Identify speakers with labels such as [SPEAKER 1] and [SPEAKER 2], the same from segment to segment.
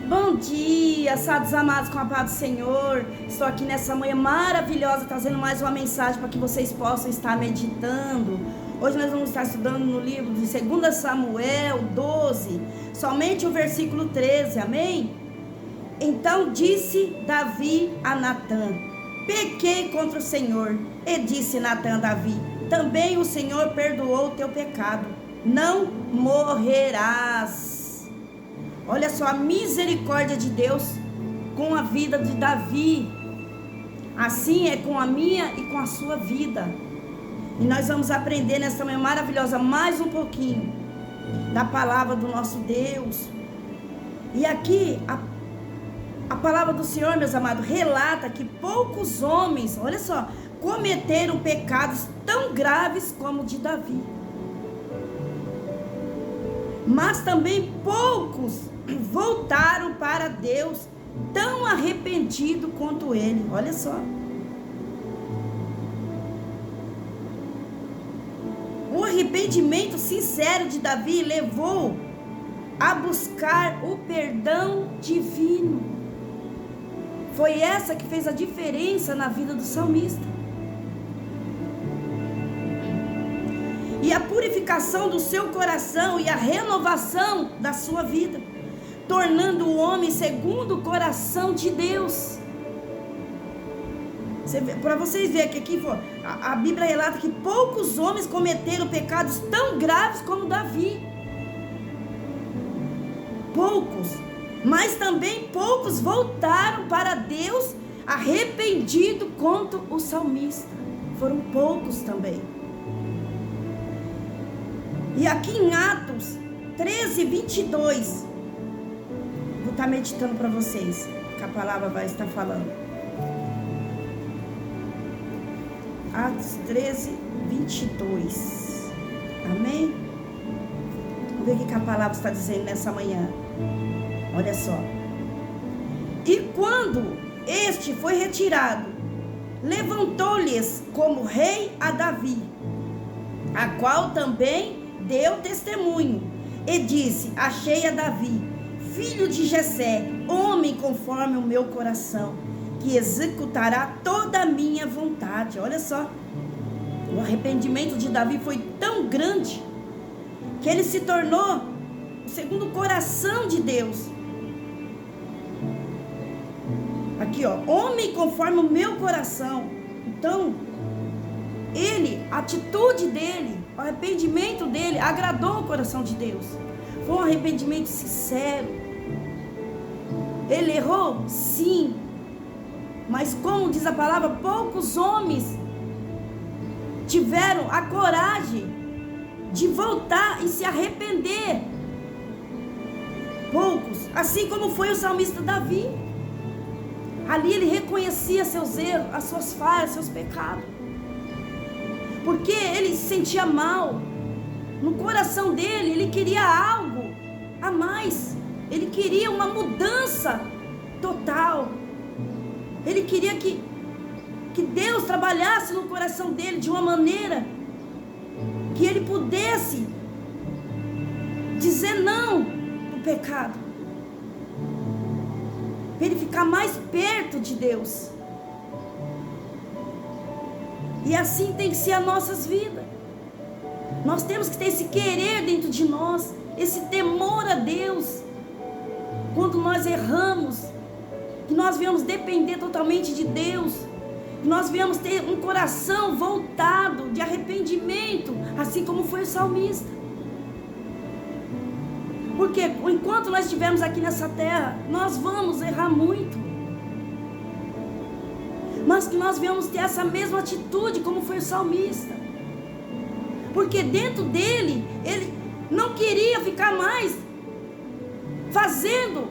[SPEAKER 1] Bom dia, amados amados, com a paz do Senhor. Estou aqui nessa manhã maravilhosa, trazendo mais uma mensagem para que vocês possam estar meditando. Hoje nós vamos estar estudando no livro de 2 Samuel 12, somente o versículo 13, amém? Então disse Davi a Natã: pequei contra o Senhor. E disse Natã a Davi: também o Senhor perdoou o teu pecado, não morrerás. Olha só a misericórdia de Deus com a vida de Davi. Assim é com a minha e com a sua vida. E nós vamos aprender nessa manhã maravilhosa mais um pouquinho da palavra do nosso Deus. E aqui a palavra do Senhor, meus amados, relata que poucos homens, olha só, cometeram pecados tão graves como o de Davi. Mas também poucos voltaram para Deus tão arrependido quanto ele. Olha só. O arrependimento sincero de Davi levou a buscar o perdão divino. Foi essa que fez a diferença na vida do salmista. E a purificação do seu coração e a renovação da sua vida, tornando o homem segundo o coração de Deus. Para vocês verem que aqui a Bíblia relata que poucos homens cometeram pecados tão graves como Davi. Poucos. Mas também poucos voltaram para Deus arrependido quanto o salmista. Foram poucos também. E aqui em Atos 13, 22, vou estar meditando para vocês, que a palavra vai estar falando. Atos 13, 22. Amém? Vamos ver o que a palavra está dizendo nessa manhã. Olha só. E quando este foi retirado, levantou-lhes como rei a Davi, a qual também deu testemunho, e disse: achei a Davi, filho de Jessé, homem conforme o meu coração, que executará toda a minha vontade. Olha só, o arrependimento de Davi foi tão grande, que ele se tornou segundo o coração de Deus. Aqui ó, homem conforme o meu coração. Então, a atitude dele, o arrependimento dele agradou o coração de Deus. Foi um arrependimento sincero. Ele errou? Sim. Mas como diz a palavra, poucos homens tiveram a coragem de voltar e se arrepender. Poucos. Assim como foi o salmista Davi. Ali ele reconhecia seus erros, as suas falhas, seus pecados. Porque ele se sentia mal. No coração dele, ele queria algo a mais. Ele queria uma mudança total. Ele queria que Deus trabalhasse no coração dele de uma maneira que ele pudesse dizer não para o pecado. Para ele ficar mais perto de Deus. E assim tem que ser as nossas vidas. Nós temos que ter esse querer dentro de nós, esse temor a Deus. Quando nós erramos, que nós viemos depender totalmente de Deus, que nós viemos ter um coração voltado de arrependimento, assim como foi o salmista. Porque enquanto nós estivermos aqui nessa terra, nós vamos errar muito. Mas que nós venhamos ter essa mesma atitude como foi o salmista. Porque dentro dele, ele não queria ficar mais fazendo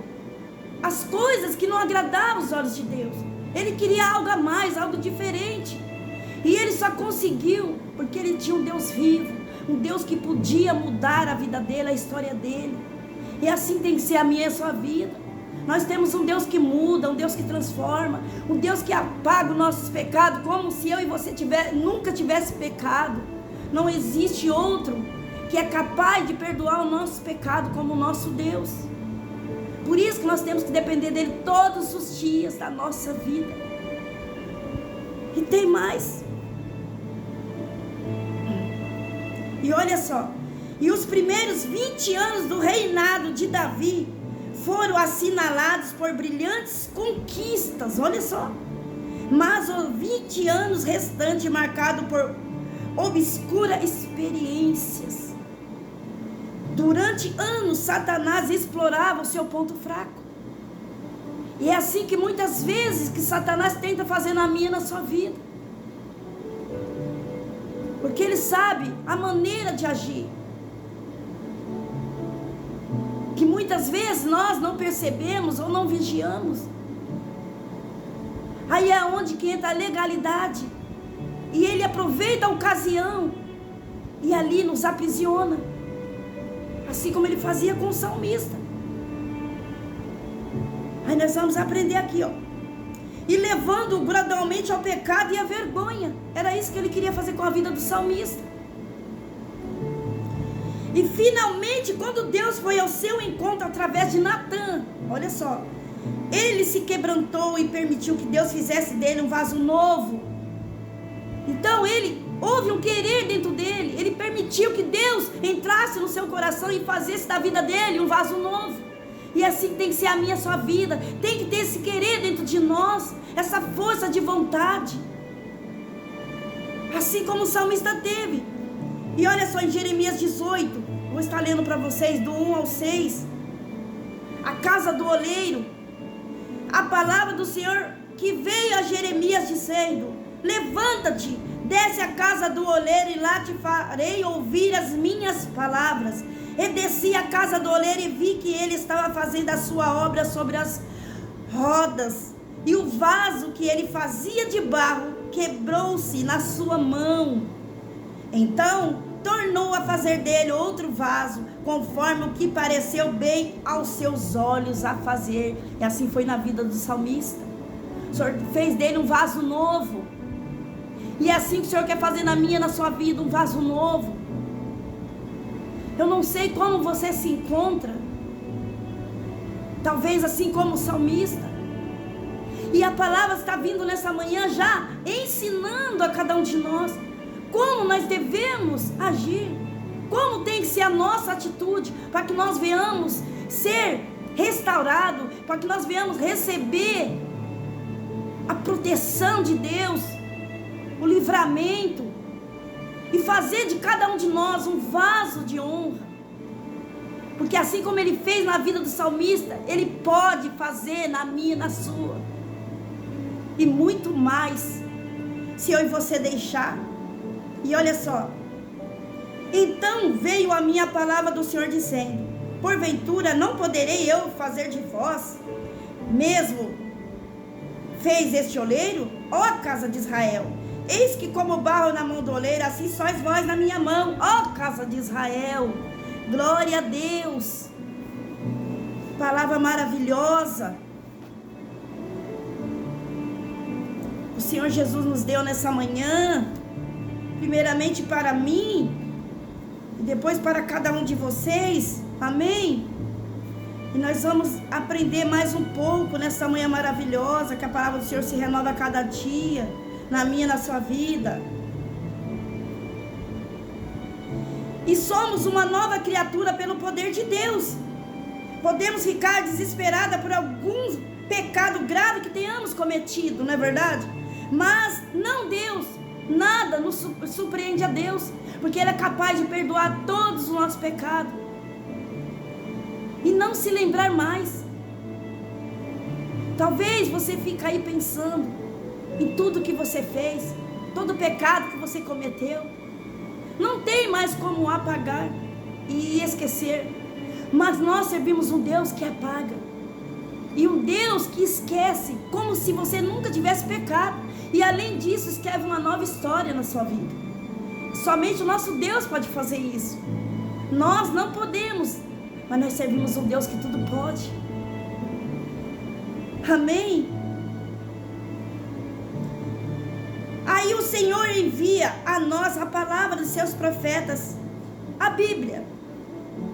[SPEAKER 1] as coisas que não agradavam os olhos de Deus. Ele queria algo a mais, algo diferente. E ele só conseguiu porque ele tinha um Deus vivo, um Deus que podia mudar a vida dele, a história dele. E assim tem que ser a minha e a sua vida. Nós temos um Deus que muda, um Deus que transforma, um Deus que apaga os nossos pecados, como se eu e você nunca tivesse pecado. Não existe outro que é capaz de perdoar o nosso pecado como o nosso Deus. Por isso que nós temos que depender dele todos os dias da nossa vida. E tem mais. E olha só, e os primeiros 20 anos do reinado de Davi foram assinalados por brilhantes conquistas, olha só. Mas os 20 anos restantes marcados por obscuras experiências. Durante anos, Satanás explorava o seu ponto fraco. E é assim que muitas vezes que Satanás tenta fazer na minha e na sua vida. Porque ele sabe a maneira de agir. Que muitas vezes nós não percebemos ou não vigiamos. Aí é onde que entra a legalidade. E ele aproveita a ocasião. E ali nos aprisiona. Assim como ele fazia com o salmista. Aí nós vamos aprender aqui, ó. E levando-o gradualmente ao pecado e à vergonha. Era isso que ele queria fazer com a vida do salmista. E finalmente, quando Deus foi ao seu encontro através de Natã, olha só, ele se quebrantou e permitiu que Deus fizesse dele um vaso novo. Então houve um querer dentro dele. Ele permitiu que Deus entrasse no seu coração e fizesse da vida dele um vaso novo. E assim tem que ser a minha, a sua vida. Tem que ter esse querer dentro de nós, essa força de vontade. Assim como o salmista teve. E olha só em Jeremias 18, vou estar lendo para vocês do 1 ao 6. A casa do oleiro. A palavra do Senhor que veio a Jeremias dizendo: levanta-te, desce à casa do oleiro e lá te farei ouvir as minhas palavras. E desci à casa do oleiro e vi que ele estava fazendo a sua obra sobre as rodas. E o vaso que ele fazia de barro quebrou-se na sua mão. Então tornou a fazer dele outro vaso, conforme o que pareceu bem aos seus olhos a fazer. E assim foi na vida do salmista. O Senhor fez dele um vaso novo. E é assim que o Senhor quer fazer na minha e na sua vida, um vaso novo. Eu não sei como você se encontra. Talvez assim como o salmista. E a palavra está vindo nessa manhã já ensinando a cada um de nós como nós devemos agir. Como tem que ser a nossa atitude para que nós venhamos ser restaurados, para que nós venhamos receber a proteção de Deus, o livramento, e fazer de cada um de nós um vaso de honra. Porque assim como ele fez na vida do salmista, ele pode fazer na minha e na sua. E muito mais, se eu e você deixar. E olha só. Então veio a minha palavra do Senhor dizendo: porventura não poderei eu fazer de vós mesmo fez este oleiro, ó casa de Israel? Eis que como barro na mão do oleiro, assim sois vós na minha mão, ó casa de Israel. Glória a Deus. Palavra maravilhosa. O Senhor Jesus nos deu nessa manhã, primeiramente para mim, e depois para cada um de vocês. Amém? E nós vamos aprender mais um pouco nessa manhã maravilhosa, que a palavra do Senhor se renova a cada dia, na minha e na sua vida. E somos uma nova criatura pelo poder de Deus. Podemos ficar desesperada por algum pecado grave que tenhamos cometido, não é verdade? Mas não Deus. Nada nos surpreende a Deus, porque Ele é capaz de perdoar todos os nossos pecados e não se lembrar mais. Talvez você fique aí pensando em tudo que você fez, todo o pecado que você cometeu. Não tem mais como apagar e esquecer. Mas nós servimos um Deus que apaga, e um Deus que esquece, como se você nunca tivesse pecado. E além disso, escreve uma nova história na sua vida. Somente o nosso Deus pode fazer isso. Nós não podemos, mas nós servimos um Deus que tudo pode. Amém? Aí o Senhor envia a nós a palavra dos seus profetas, a Bíblia,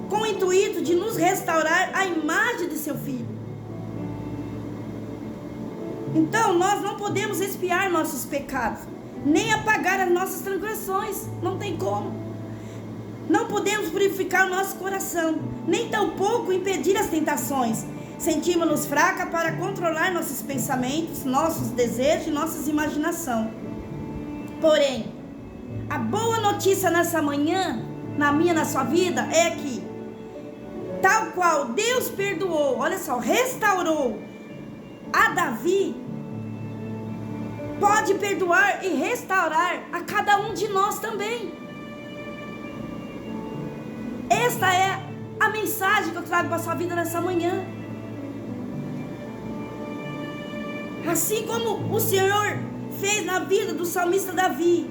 [SPEAKER 1] com o intuito de nos restaurar a imagem de seu filho. Então nós não podemos expiar nossos pecados, nem apagar as nossas transgressões. Não tem como. Não podemos purificar o nosso coração, nem tampouco impedir as tentações. Sentimos-nos fracas para controlar nossos pensamentos, nossos desejos e nossas imaginações. Porém, a boa notícia nessa manhã, na minha, na sua vida, é que, tal qual Deus perdoou, olha só, restaurou a Davi, pode perdoar e restaurar a cada um de nós também. Esta é a mensagem que eu trago para a sua vida nessa manhã. Assim como o Senhor fez na vida do salmista Davi,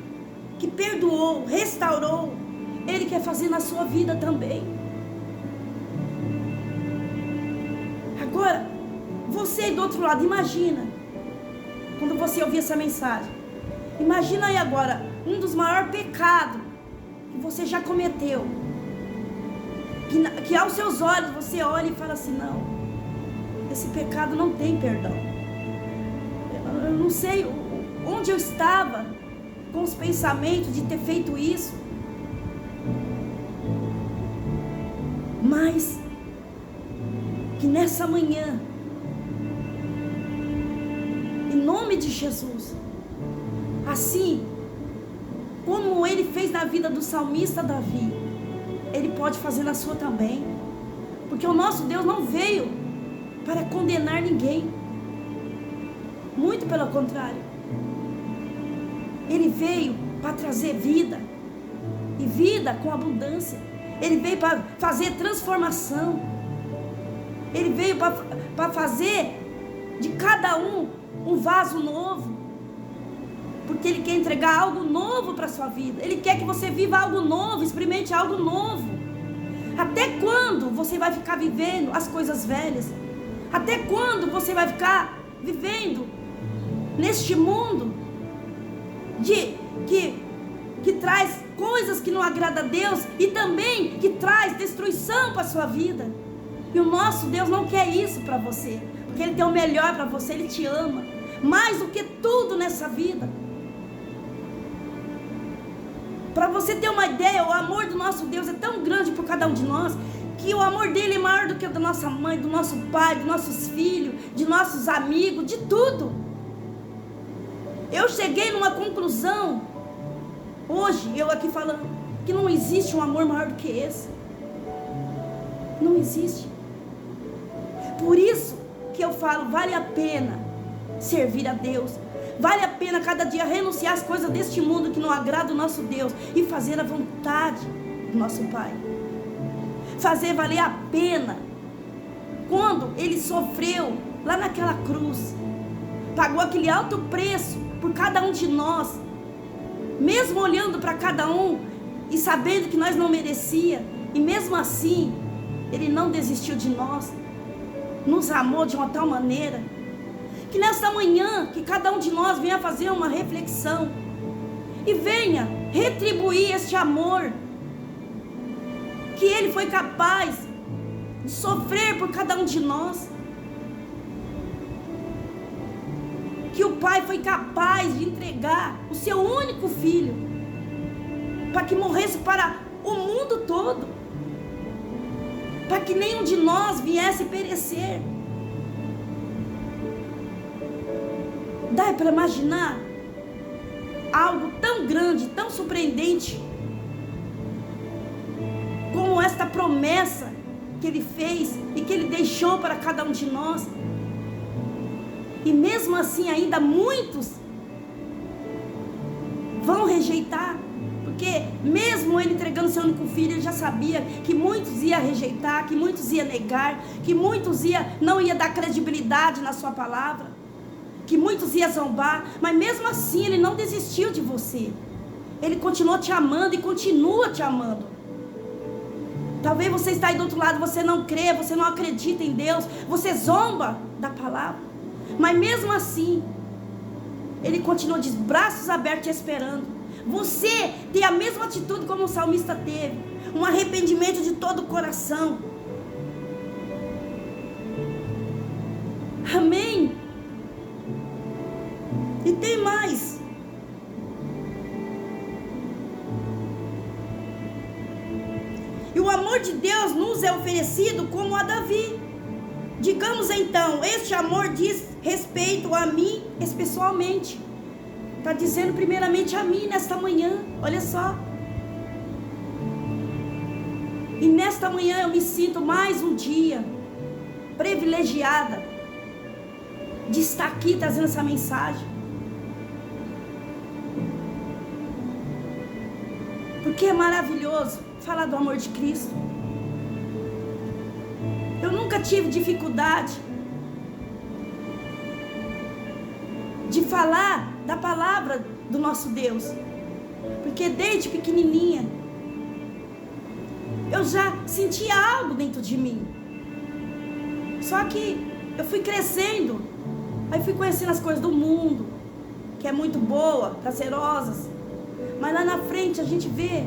[SPEAKER 1] que perdoou, restaurou, Ele quer fazer na sua vida também. Agora, você do outro lado, imagina, quando você ouvir essa mensagem, imagina aí agora, um dos maiores pecados que você já cometeu, que aos seus olhos você olha e fala assim, não, esse pecado não tem perdão. Eu não sei onde eu estava com os pensamentos de ter feito isso, mas que nessa manhã, em nome de Jesus, assim como Ele fez na vida do salmista Davi, Ele pode fazer na sua também, porque o nosso Deus não veio para condenar ninguém, muito pelo contrário, Ele veio para trazer vida, e vida com abundância. Ele veio para fazer transformação, Ele veio para fazer de cada um vaso novo, porque Ele quer entregar algo novo para a sua vida. Ele quer que você viva algo novo, experimente algo novo. Até quando você vai ficar vivendo as coisas velhas? Até quando você vai ficar vivendo neste mundo que traz coisas que não agradam a Deus e também que traz destruição para a sua vida? E o nosso Deus não quer isso para você, porque Ele tem o melhor para você. Ele te ama mais do que tudo nessa vida. Para você ter uma ideia, o amor do nosso Deus é tão grande por cada um de nós, que o amor dele é maior do que o da nossa mãe, do nosso pai, dos nossos filhos, de nossos amigos, de tudo. Eu cheguei numa conclusão, hoje, eu aqui falando, que não existe um amor maior do que esse. Não existe. Por isso que eu falo, vale a pena servir a Deus. Vale a pena cada dia renunciar às coisas deste mundo que não agrada o nosso Deus e fazer a vontade do nosso Pai. Fazer valer a pena quando Ele sofreu lá naquela cruz, pagou aquele alto preço por cada um de nós, mesmo olhando para cada um e sabendo que nós não merecia, e mesmo assim Ele não desistiu de nós, nos amou de uma tal maneira. Que nesta manhã, que cada um de nós venha fazer uma reflexão e venha retribuir este amor que Ele foi capaz de sofrer por cada um de nós, que o Pai foi capaz de entregar o seu único filho para que morresse para o mundo todo, para que nenhum de nós viesse perecer. Dá para imaginar algo tão grande, tão surpreendente, como esta promessa que Ele fez e que Ele deixou para cada um de nós? E mesmo assim ainda muitos vão rejeitar, porque mesmo Ele entregando seu único filho, Ele já sabia que muitos iam rejeitar, que muitos iam negar, que muitos não iam dar credibilidade na sua palavra, que muitos iam zombar, mas mesmo assim Ele não desistiu de você. Ele continuou te amando e continua te amando. Talvez você está aí do outro lado, você não crê, você não acredita em Deus, você zomba da palavra, mas mesmo assim Ele continua de braços abertos te esperando. Você tem a mesma atitude como o salmista teve, um arrependimento de todo o coração. Amém? E tem mais. E o amor de Deus nos é oferecido como a Davi. Digamos então, este amor diz respeito a mim especialmente. Está dizendo primeiramente a mim nesta manhã. Olha só. E nesta manhã eu me sinto mais um dia privilegiada de estar aqui trazendo essa mensagem. Porque é maravilhoso falar do amor de Cristo. Eu nunca tive dificuldade de falar da palavra do nosso Deus. Porque desde pequenininha eu já sentia algo dentro de mim. Só que eu fui crescendo, aí fui conhecendo as coisas do mundo, que é muito boa, prazerosas. Mas lá na frente a gente vê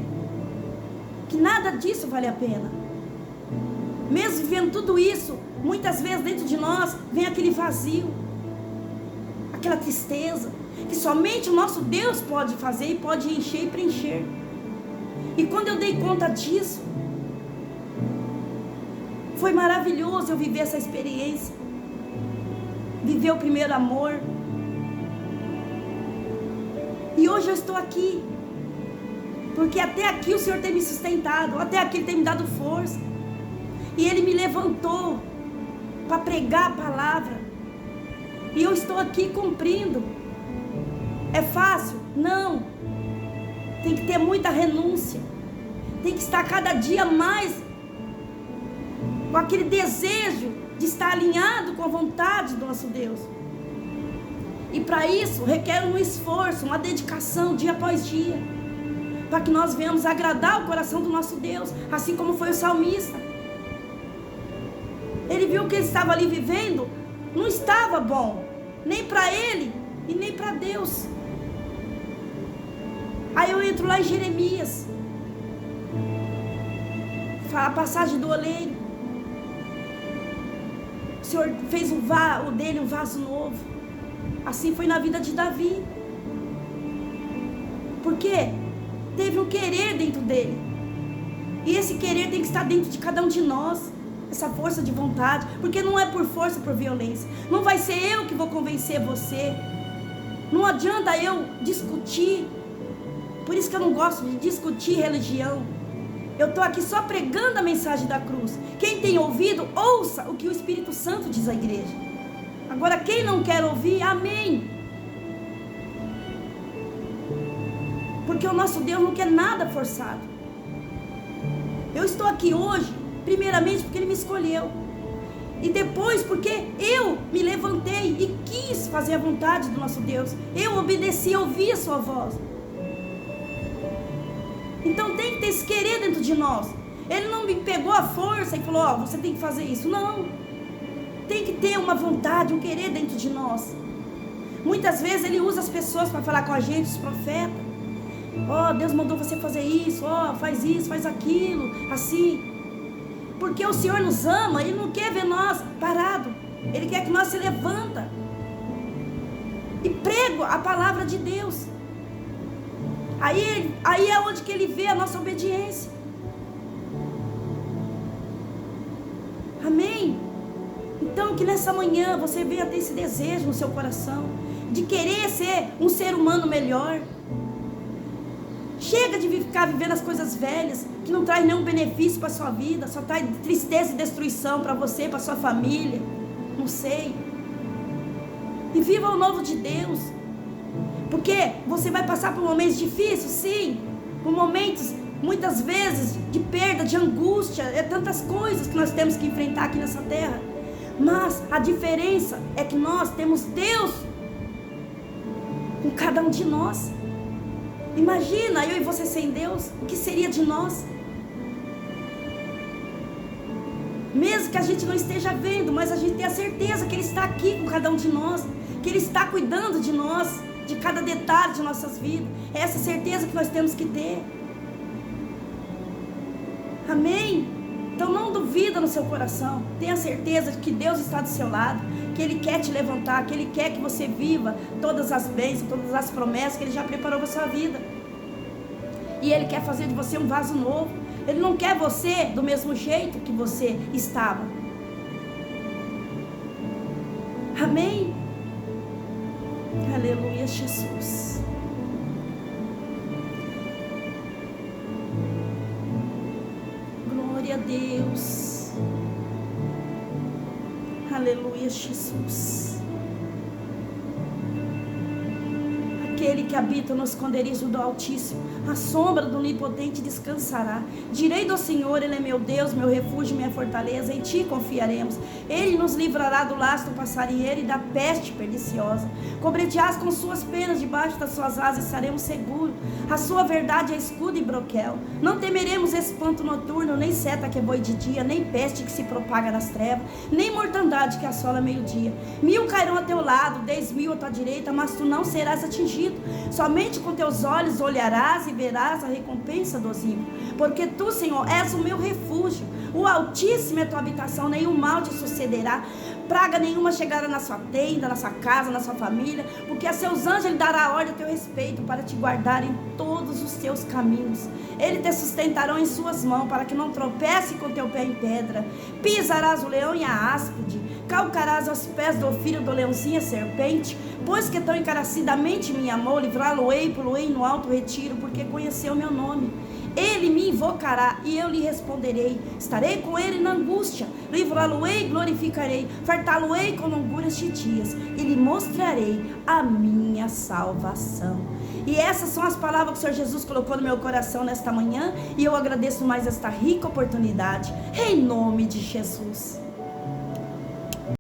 [SPEAKER 1] que nada disso vale a pena. Mesmo vivendo tudo isso, muitas vezes dentro de nós vem aquele vazio, aquela tristeza, que somente o nosso Deus pode fazer e pode encher e preencher. E quando eu dei conta disso, foi maravilhoso eu viver essa experiência, viver o primeiro amor. E hoje eu estou aqui, porque até aqui o Senhor tem me sustentado, até aqui Ele tem me dado força. E Ele me levantou para pregar a palavra. E eu estou aqui cumprindo. É fácil? Não. Tem que ter muita renúncia. Tem que estar cada dia mais com aquele desejo de estar alinhado com a vontade do nosso Deus. E para isso requer um esforço, uma dedicação dia após dia, para que nós venhamos agradar o coração do nosso Deus, assim como foi o salmista. Ele viu que ele estava ali vivendo, não estava bom, nem para ele e nem para Deus. Aí eu entro lá em Jeremias, fala a passagem do oleiro. O Senhor fez dele um vaso novo. Assim foi na vida de Davi. Porque teve um querer dentro dele. E esse querer tem que estar dentro de cada um de nós. Essa força de vontade. Porque não é por força, por violência. Não vai ser eu que vou convencer você. Não adianta eu discutir. Por isso que eu não gosto de discutir religião. Eu estou aqui só pregando a mensagem da cruz. Quem tem ouvido, ouça o que o Espírito Santo diz à igreja. Agora quem não quer ouvir, amém. Porque o nosso Deus não quer nada forçado. Eu estou aqui hoje, primeiramente porque Ele me escolheu. E depois porque eu me levantei e quis fazer a vontade do nosso Deus. Eu obedeci, ouvi a sua voz. Então tem que ter esse querer dentro de nós. Ele não me pegou a força e falou, ó, você tem que fazer isso. Não. Tem que ter uma vontade, um querer dentro de nós. Muitas vezes Ele usa as pessoas para falar com a gente, os profetas. Ó, Deus mandou você fazer isso, ó, faz isso, faz aquilo, assim. Porque o Senhor nos ama, Ele não quer ver nós parados. Ele quer que nós se levanta e prego a palavra de Deus. Aí é onde que Ele vê a nossa obediência. Amém? Então que nessa manhã você venha ter esse desejo no seu coração de querer ser um ser humano melhor. Chega de ficar vivendo as coisas velhas que não traz nenhum benefício para a sua vida, só traz tristeza e destruição para você, para a sua família. Não sei. E viva o novo de Deus. Porque você vai passar por momentos difíceis, sim. Por momentos, muitas vezes, de perda, de angústia. É tantas coisas que nós temos que enfrentar aqui nessa terra. Mas a diferença é que nós temos Deus com cada um de nós. Imagina eu e você sem Deus, o que seria de nós? Mesmo que a gente não esteja vendo, mas a gente tem a certeza que Ele está aqui com cada um de nós, que Ele está cuidando de nós, de cada detalhe de nossas vidas. É essa certeza que nós temos que ter. Amém? Então não duvida no seu coração. Tenha certeza de que Deus está do seu lado, que Ele quer te levantar, que Ele quer que você viva todas as bênçãos, todas as promessas que Ele já preparou para a sua vida. E Ele quer fazer de você um vaso novo. Ele não quer você do mesmo jeito que você estava. Amém? Aleluia, Jesus. Glória a Deus. Aleluia, Jesus. Aquele que habita no esconderijo do Altíssimo, a sombra do Onipotente descansará. Direi do Senhor, Ele é meu Deus, meu refúgio, minha fortaleza, em Ti confiaremos. Ele nos livrará do laço do passarinheiro e da peste perniciosa. Cobrir-te-ás com suas penas, debaixo das suas asas estaremos seguros. A sua verdade é escudo e broquel. Não temeremos espanto noturno, nem seta que voe de dia, nem peste que se propaga nas trevas, nem mortandade que assola meio-dia. 1000 cairão a teu lado, 10.000 à tua direita, mas tu não serás atingido. Somente com teus olhos olharás e verás a recompensa dos ímpios. Porque tu, Senhor, és o meu refúgio. O Altíssimo é tua habitação, nenhum mal te sucederá. Praga nenhuma chegará na sua tenda, na sua casa, na sua família, porque a seus anjos Ele dará ordem a teu respeito, para te guardar em todos os teus caminhos. Ele te sustentarão em suas mãos, para que não tropece com teu pé em pedra. Pisarás o leão e a áspide, calcarás aos pés do filho do leãozinho a serpente. Pois que tão encarecidamente me amou, livrá-lo-ei, pô-lo-ei no alto retiro, porque conheceu o meu nome. Ele me invocará e eu lhe responderei. Estarei com ele na angústia, livrá-lo-ei e glorificarei, fartá-lo-ei com longura de dias e lhe mostrarei a minha salvação. E essas são as palavras que o Senhor Jesus colocou no meu coração nesta manhã, e eu agradeço mais esta rica oportunidade, em nome de Jesus.